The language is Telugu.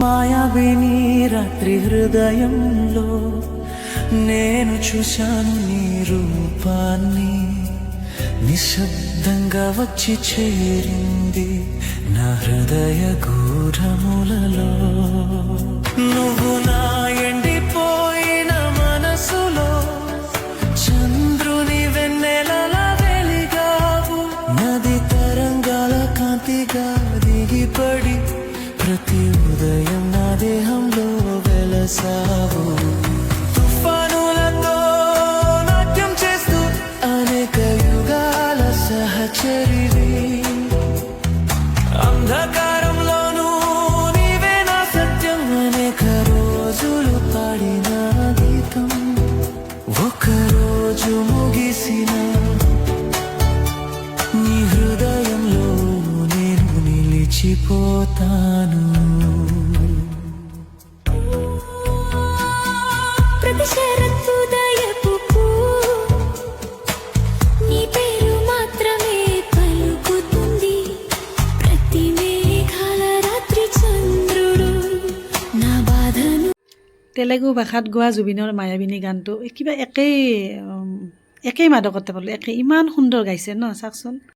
మాయావిని రాత్రి హృదయంలో నేను చూశాను నీ రూపాన్ని, నిశ్శబ్దంగా వచ్చి చేరింది నా హృదయ గూఢములలో. నువ్వు నా ఎండిపోయిన మనసులో చంద్రుని వెన్నెలలా వెలిగావు, నది తరంగాల కాంతిగా దిగిపడి ప్రతి ఉదయం నా దేహంలో వెలసావు. తుఫానులతో నాట్యం చేస్తూ అనేక యుగాల సహచరివి, అంధకారంలోనూ నీవే నా సత్యం, అనేక రోజులు పాడిన గీతం ఒకరోజు ముగిసిన నీ హృదయంలో నేను నిలిచిపోతాను. ప్రతి శరత్తుదయపు నీ పేరు మాత్రమే పలుకుతుంది, ప్రతి మేఘాల రాత్రి చంద్రుడు నా బాధను. তেলেগু ভাষাত গোৱা জুবিনৰ মায়াবিনী গানটো কিবা একেই মাদকতা পালোঁ, ইমান সুন্দৰ গাইছে ন, চাওকচোন।